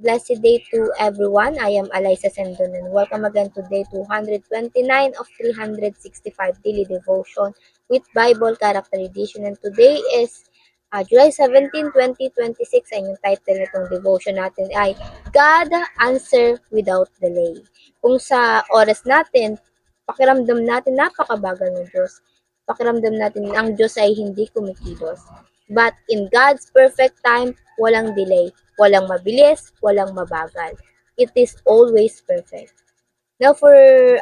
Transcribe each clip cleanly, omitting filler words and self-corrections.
blessed day to everyone. I am Alyssa Sendon and welcome again to day 229 of 365 daily devotion with Bible Character Edition. And today is July 17, 2026 and yung title nitong devotion natin ay God Answer Without Delay. Kung sa oras natin, pakiramdam natin napakabagal ng Diyos. Pakiramdam natin ang Diyos ay hindi kumikilos. But in God's perfect time, walang delay, walang mabilis, walang mabagal. It is always perfect. Now for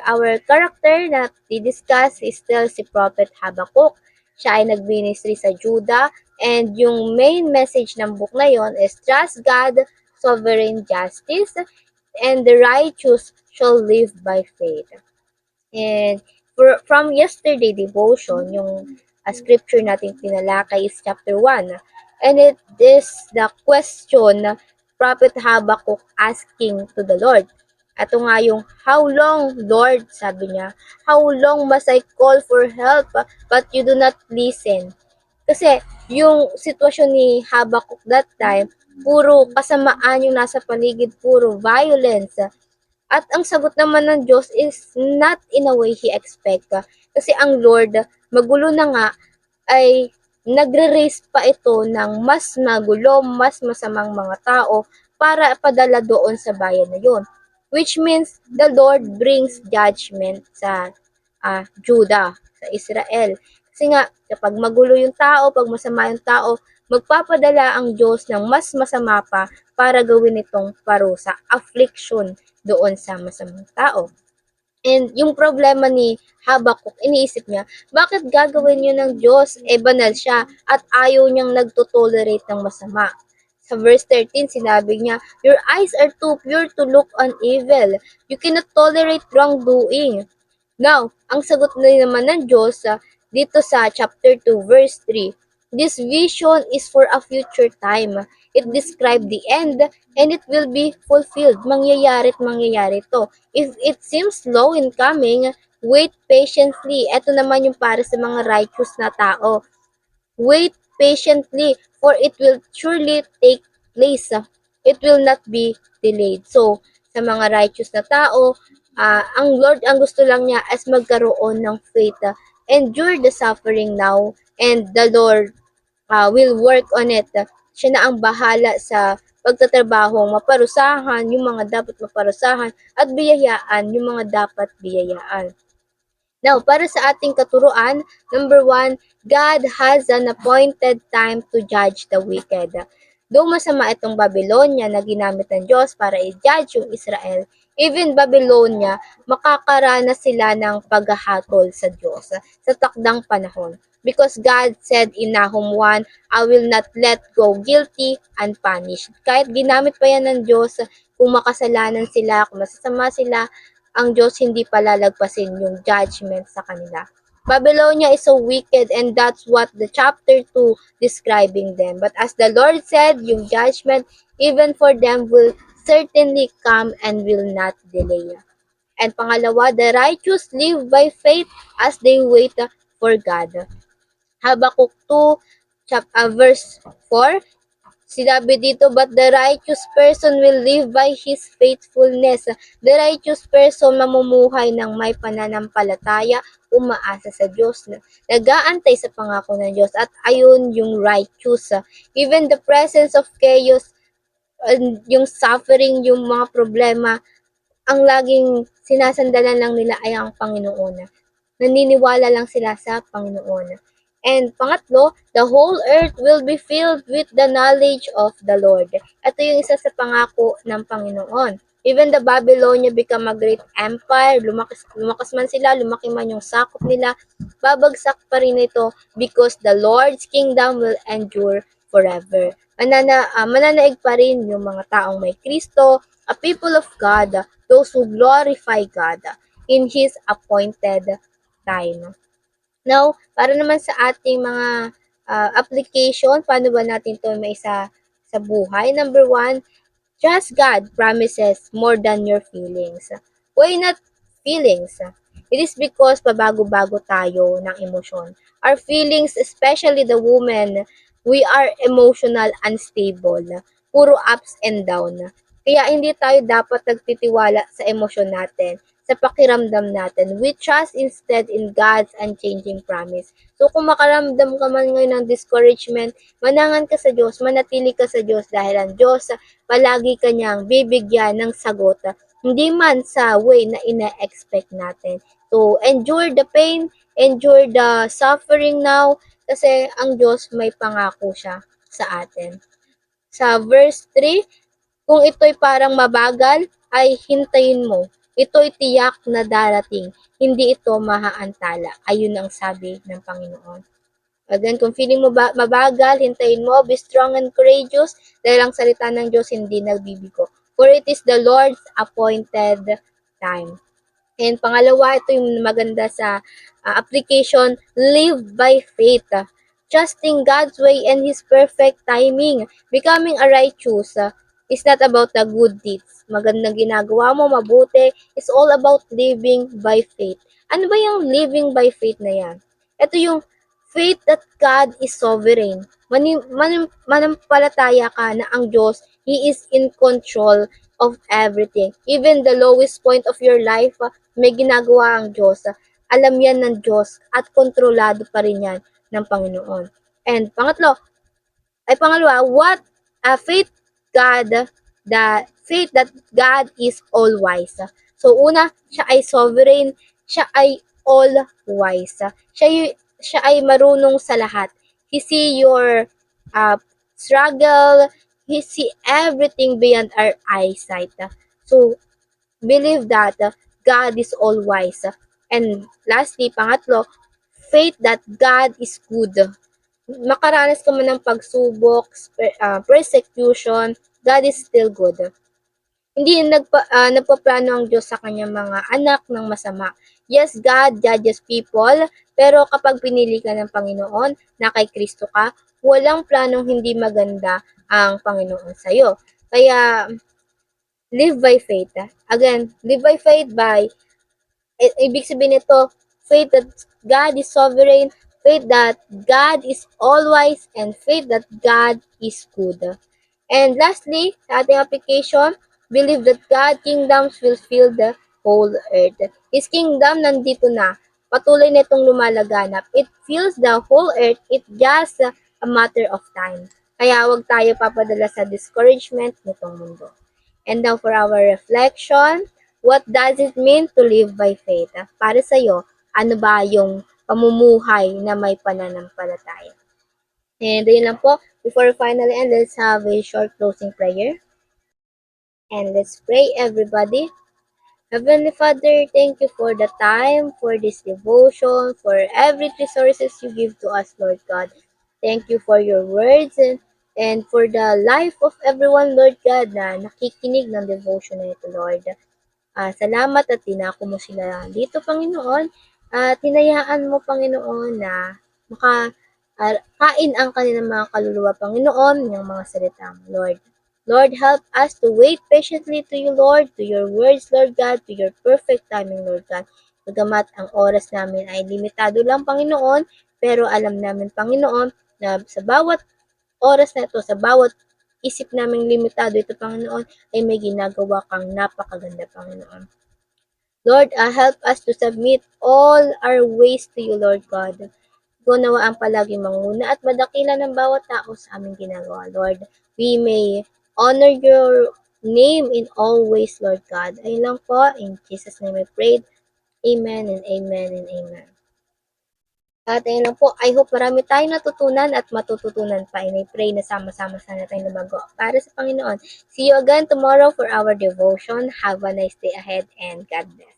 our character na i-discuss is still si Prophet Habakkuk. Siya ay nag-ministry sa Judah and yung main message ng book na yon is trust God, sovereign justice, and the righteous shall live by faith. And from yesterday devotion, yung scripture natin tinalakay is chapter 1. And it is the question Prophet Habakkuk asking to the Lord. Ito nga yung, how long, Lord, sabi niya, how long must I call for help but you do not listen? Kasi yung sitwasyon ni Habakkuk that time, puro kasamaan yung nasa paligid, puro violence, at ang sagot naman ng Diyos is not in a way He expect. Kasi ang Lord, magulo na nga, ay nagre-raise pa ito ng mas magulo, mas masamang mga tao para padala doon sa bayan na yon. Which means the Lord brings judgment sa Judah, sa Israel. Kasi nga, kapag magulo yung tao, pag masama yung tao, magpapadala ang Diyos ng mas masama pa para gawin itong parusa, affliction doon sa masamang tao. And yung problema ni Habakuk, iniisip niya, bakit gagawin yun ng Diyos? Banal siya at ayaw niyang nagtotolerate ng masama. Sa verse 13, sinabi niya, your eyes are too pure to look on evil. You cannot tolerate wrongdoing. Now, ang sagot na naman ng Diyos dito sa chapter 2, verse 3, this vision is for a future time. It describes the end and it will be fulfilled. Mangyayari at mangyayari to. If it seems slow in coming, wait patiently. Ito naman yung para sa mga righteous na tao. Wait patiently, for it will surely take place. It will not be delayed. So, sa mga righteous na tao, ang Lord, ang gusto lang niya is magkaroon ng faith. Endure the suffering now, and the Lord will work on it. Siya na ang bahala sa pagtatrabaho, maparusahan yung mga dapat maparusahan at biyayaan yung mga dapat biyayaan. Now, para sa ating katuruan, number 1, God has an appointed time to judge the wicked. Though masama itong Babylonia na ginamit ng Diyos para i-judge yung Israel, even Babylonia, makakaranas sila ng paghahatol sa Diyos sa takdang panahon. Because God said in Nahum 1, I will not let go guilty unpunished. Kahit ginamit pa yan ng Diyos, kung makasalanan sila, kung masasama sila, ang Diyos hindi palalagpasin yung judgment sa kanila. Babylonia is so wicked and that's what the chapter 2 describing them. But as the Lord said, yung judgment even for them will certainly come and will not delay. And pangalawa, the righteous live by faith as they wait for God. Habakuk 2, verse 4, sinabi dito, but the righteous person will live by his faithfulness. The righteous person mamumuhay ng may pananampalataya, umaasa sa Diyos, nag-aantay sa pangako ng Diyos, at ayun yung righteous. Even the presence of chaos, yung suffering, yung mga problema, ang laging sinasandalan lang nila ay ang Panginoon. Naniniwala lang sila sa Panginoon. And pangatlo, the whole earth will be filled with the knowledge of the Lord. Ito yung isa sa pangako ng Panginoon. Even the Babylonia become a great empire, lumakas man sila, lumaki man yung sakop nila, babagsak pa rin ito because the Lord's kingdom will endure forever. Mananaig pa rin yung mga taong may Kristo, a people of God, those who glorify God in His appointed time. Now, para naman sa ating mga application, paano ba natin ito may sa buhay? Number 1, trust God promises more than your feelings. Why not feelings? It is because pabago-bago tayo ng emosyon. Our feelings, especially the woman, we are emotional unstable. Puro ups and down. Kaya hindi tayo dapat nagtitiwala sa emosyon natin, sa pakiramdam natin. We trust instead in God's unchanging promise. So kung makaramdam ka man ngayon ng discouragement, manangan ka sa Diyos, manatili ka sa Diyos dahil ang Diyos palagi kanyang bibigyan ng sagot. Hindi man sa way na ina-expect natin. So endure the pain, endure the suffering now, kasi ang Diyos may pangako siya sa atin. Sa verse 3, kung ito'y parang mabagal, ay hintayin mo. Ito'y tiyak na darating. Hindi ito mahaantala. Ayun ang sabi ng Panginoon. Again, kung feeling mo mabagal, hintayin mo, be strong and courageous, dahil ang salita ng Diyos hindi nagbibigo. For it is the Lord's appointed time. And pangalawa, ito yung maganda sa application, live by faith. Trusting God's way and His perfect timing. Becoming a righteous is not about the good deeds. Magandang ginagawa mo, mabuti. It's all about living by faith. Ano ba yung living by faith na yan? Ito yung faith that God is sovereign. Manampalataya ka na ang Diyos, He is in control of everything. Even the lowest point of your life, may ginagawa ang Diyos. Alam yan ng Diyos at kontrolado pa rin yan ng Panginoon. And pangalawa, what faith God, the faith that God is all wise. So una, siya ay sovereign, siya ay all wise. Siya ay marunong sa lahat. He see your struggle, he see everything beyond our eyesight. So believe that God is all wise. And lastly, pangatlo, faith that God is good. Makaranas ka man ng pagsubok, persecution, God is still good. Hindi nagpaplano ang Diyos sa kanyang mga anak ng masama. Yes, God judges people, pero kapag pinili ka ng Panginoon na kay Kristo ka, walang planong hindi maganda ang Panginoon sa iyo. Kaya, live by faith. Again, live by faith by ibig sabihin nito, faith that God is sovereign, faith that God is all wise, and faith that God is good. And lastly, sa ating application, believe that God kingdoms will fill the whole earth. His kingdom nandito na. Patuloy na itong lumalaganap. It fills the whole earth. It's just a matter of time. Kaya huwag tayo papadala sa discouragement nitong mundo. And now for our reflection, what does it mean to live by faith? Para sa iyo, ano ba yung pamumuhay na may pananampalataya? And ayun lang po, before we finally end, let's have a short closing prayer. And let's pray, everybody. Heavenly Father, thank you for the time, for this devotion, for every resources you give to us, Lord God. Thank you for your words and for the life of everyone, Lord God, na nakikinig ng devotion na ito, Lord. Salamat at tinako mo sila dito, Panginoon. At tinayaan mo, Panginoon, na kain ang kanilang mga kaluluwa, Panginoon, ng mga salita mo, Lord. Lord, help us to wait patiently to you, Lord, to your words, Lord God, to your perfect timing, Lord God. Bagamat ang oras namin ay limitado lang, Panginoon, pero alam namin, Panginoon, na sa bawat oras na ito, sa bawat isip naming limitado ito, Panginoon, ay may ginagawa kang napakaganda, Panginoon. Lord, help us to submit all our ways to you, Lord God. Ikaw nawa ang palagi manguna at madakila ng bawat tao sa aming ginagawa, Lord. We may honor your name in all ways, Lord God. Ayun lang po, in Jesus' name I prayed. Amen and amen and amen. At ayun lang po, I hope marami tayong natutunan at matututunan pa. And I pray na sama-sama sana tayong lumago para sa Panginoon. See you again tomorrow for our devotion. Have a nice day ahead and God bless.